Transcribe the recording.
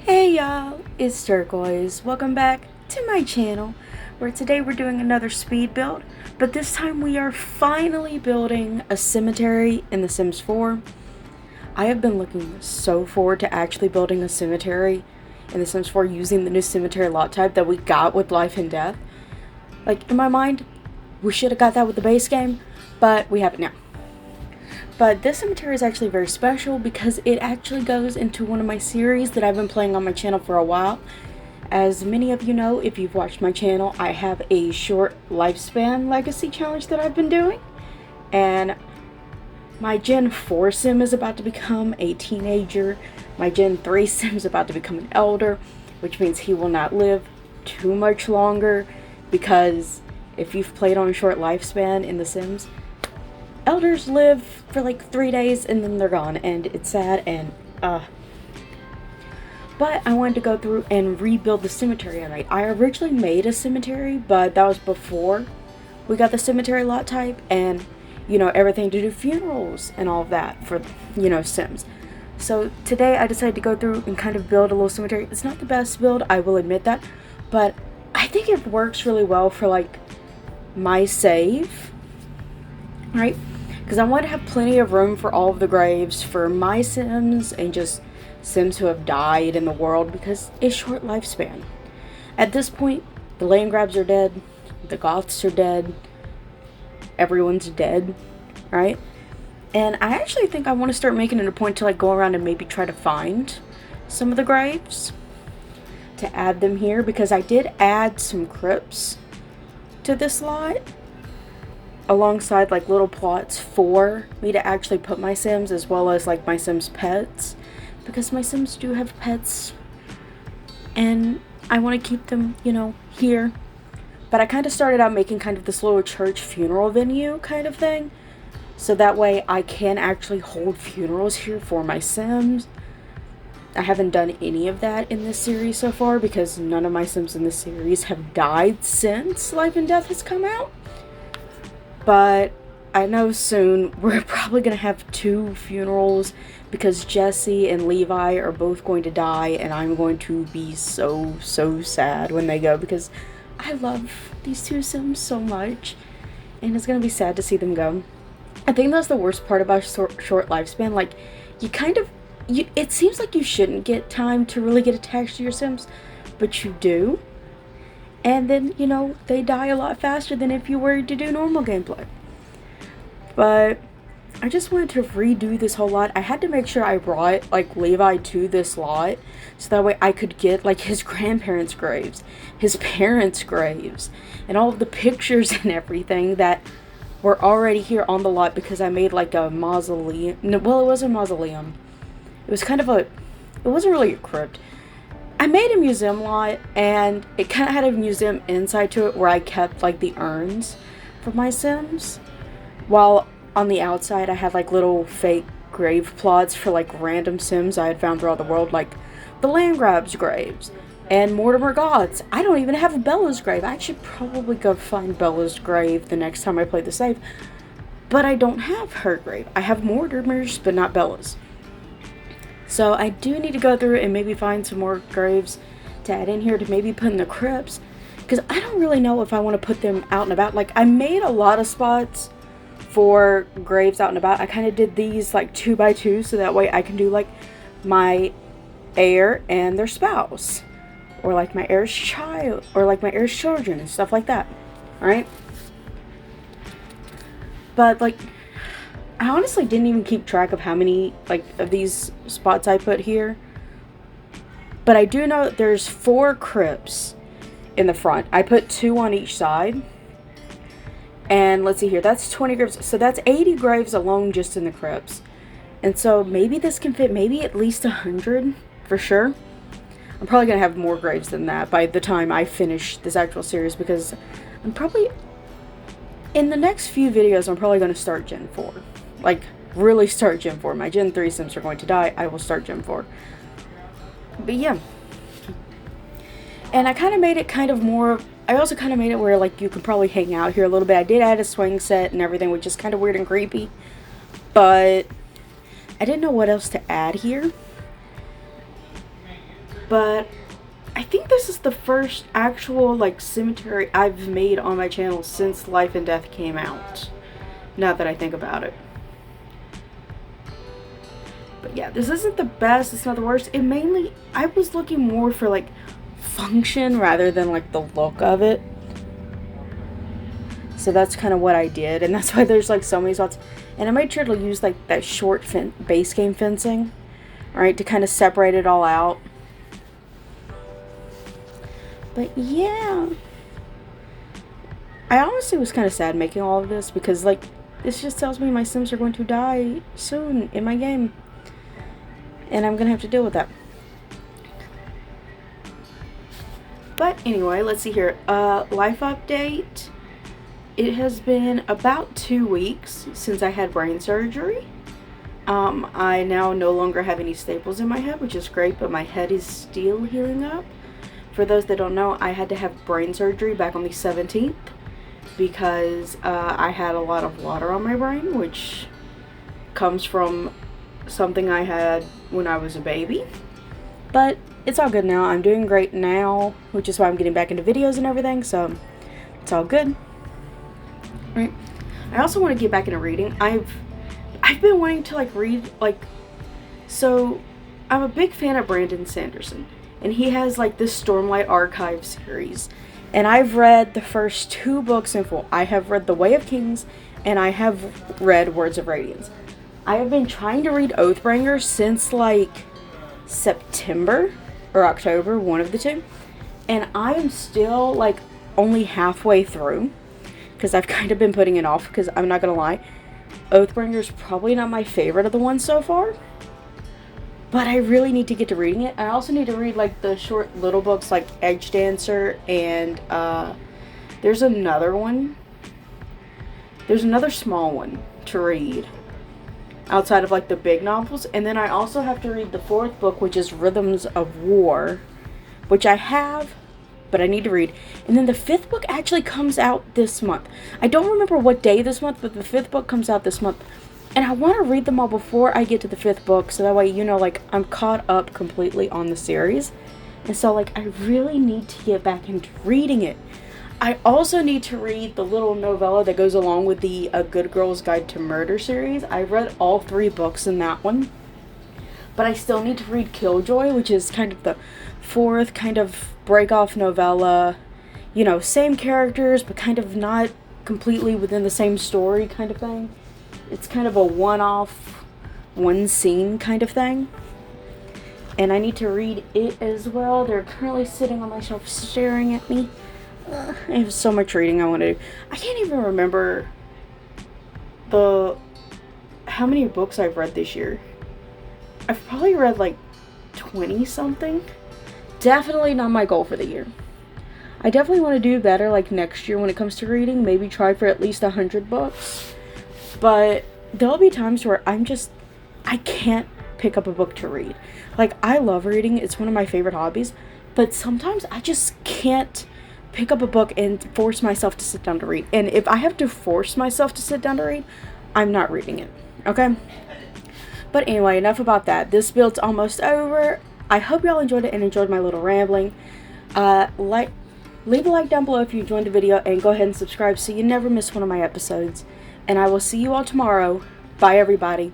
Hey y'all, it's Turquoise. Welcome back to my channel, where today we're doing another speed build, but this time we are finally building a cemetery in The Sims 4. I have been looking so forward to actually building a cemetery in The Sims 4 using the new cemetery lot type that we got with Life and Death. Like, in my mind, we should have got that with the base game, but we have it now. But this cemetery is actually very special because it actually goes into one of my series that I've been playing on my channel for a while. As many of you know, if you've watched my channel, I have a short lifespan legacy challenge that I've been doing. And my Gen 4 sim is about to become a teenager. My Gen 3 sim is about to become an elder, which means he will not live too much longer, because if you've played on a short lifespan in The Sims, elders live for like 3 days and then they're gone, and it's sad. And but I wanted to go through and rebuild the cemetery I made. I originally made a cemetery, but that was before we got the cemetery lot type and, you know, everything to do funerals and all of that for, you know, Sims. So today I decided to go through and kind of build a little cemetery. It's not the best build, I will admit that, but I think it works really well for like my save, right? Because I want to have plenty of room for all of the graves for my Sims and just Sims who have died in the world, because it's short lifespan. At this point, the land grabs are dead, the Goths are dead, everyone's dead, right? And I actually think I want to start making it a point to like go around and maybe try to find some of the graves to add them here, because I did add some crypts to this lot alongside like little plots for me to actually put my Sims, as well as like my Sims pets, because my Sims do have pets and I want to keep them, you know, here. But I kind of started out making kind of this little church funeral venue kind of thing, so that way I can actually hold funerals here for my Sims. I haven't done any of that in this series so far, because none of my Sims in this series have died since Life and Death has come out. But I know soon we're probably going to have 2 funerals, because Jesse and Levi are both going to die, and I'm going to be so sad when they go, because I love these 2 Sims so much, and it's going to be sad to see them go. I think that's the worst part about short lifespan. Like, you kind of, it seems like you shouldn't get time to really get attached to your Sims, but you do. And then, you know, they die a lot faster than if you were to do normal gameplay. But I just wanted to redo this whole lot. I had to make sure I brought like Levi to this lot, so that way I could get like his grandparents' graves, his parents' graves, and all of the pictures and everything that were already here on the lot, because I made like a mausoleum. No, well, it was a mausoleum. It was kind of a, it wasn't really a crypt. I made a museum lot, and it kind of had a museum inside to it where I kept like the urns for my Sims, while on the outside I had like little fake grave plots for like random Sims I had found throughout the world, like the Landgrab's graves and Mortimer God's. I don't even have Bella's grave. I should probably go find Bella's grave the next time I play the save, but I don't have her grave. I have Mortimer's, but not Bella's. So I do need to go through and maybe find some more graves to add in here, to maybe put in the crypts, because I don't really know if I want to put them out and about. Like, I made a lot of spots for graves out and about. I kind of did these like 2x2, so that way I can do like my heir and their spouse, or like my heir's child, or like my heir's children and stuff like that. Alright? But like, I honestly didn't even keep track of how many like of these spots I put here, but I do know that there's 4 crypts in the front. I put 2 on each side, and let's see here, that's 20 graves, so that's 80 graves alone just in the crypts. And so maybe this can fit maybe at least 100 for sure. I'm probably gonna have more graves than that by the time I finish this actual series, because I'm probably, in the next few videos, I'm probably gonna start Gen 4. Like, really start Gen 4. My Gen 3 Sims are going to die. I will start Gen 4. But yeah. And I kind of made it kind of more, I also kind of made it where like you could probably hang out here a little bit. I did add a swing set and everything, which is kind of weird and creepy, but I didn't know what else to add here. But I think this is the first actual like cemetery I've made on my channel since Life and Death came out. Now that I think about it. But yeah, this isn't the best, it's not the worst. It mainly, I was looking more for like function rather than like the look of it. So that's kind of what I did, and that's why there's like so many spots. And I made sure to use like that short base game fencing, right, to kind of separate it all out. But yeah, I honestly was kind of sad making all of this because like this just tells me my Sims are going to die soon in my game, and I'm gonna have to deal with that. But anyway, let's see here. Life update. It has been about 2 weeks since I had brain surgery. I now no longer have any staples in my head, which is great, but my head is still healing up. For those that don't know, I had to have brain surgery back on the 17th because I had a lot of water on my brain, which comes from something I had when I was a baby. But it's all good now. I'm doing great now, which is why I'm getting back into videos and everything, so it's all good. Right. I also want to get back into reading. I've been wanting to like read like, so I'm a big fan of Brandon Sanderson, and he has like this Stormlight Archive series, and I've read the first 2 books in full. I have read The Way of Kings, and I have read Words of Radiance. I have been trying to read Oathbringer since like September or October, one of the two, and I am still like only halfway through. Because I've kind of been putting it off, because I'm not going to lie, Oathbringer is probably not my favorite of the ones so far. But I really need to get to reading it. I also need to read like the short little books like Edge Dancer, and there's another one. There's another small one to read outside of like the big novels. And then I also have to read the 4th book, which is Rhythms of War, which I have, but I need to read. And then the 5th book actually comes out this month. I don't remember what day this month, but the 5th book comes out this month. And I want to read them all before I get to the 5th book, so that way, you know, like, I'm caught up completely on the series. And so, like, I really need to get back into reading it. I also need to read the little novella that goes along with the A Good Girl's Guide to Murder series. I read all 3 books in that one. But I still need to read Killjoy, which is kind of the 4th kind of break-off novella. You know, same characters, but kind of not completely within the same story kind of thing. It's kind of a one-off, one-scene kind of thing. And I need to read it as well. They're currently sitting on my shelf staring at me. I have so much reading I want to do. I can't even remember how many books I've read this year. I've probably read like 20 something. Definitely not my goal for the year. I definitely want to do better like next year when it comes to reading. Maybe try for at least 100 books. But there'll be times where I can't pick up a book to read. Like, I love reading. It's one of my favorite hobbies. But sometimes I just can't pick up a book and force myself to sit down to read. And if I have to force myself to sit down to read, I'm not reading it. Okay? But anyway, enough about that. This build's almost over. I hope y'all enjoyed it and enjoyed my little rambling. Leave a like down below if you enjoyed the video, and go ahead and subscribe so you never miss one of my episodes. And I will see you all tomorrow. Bye, everybody.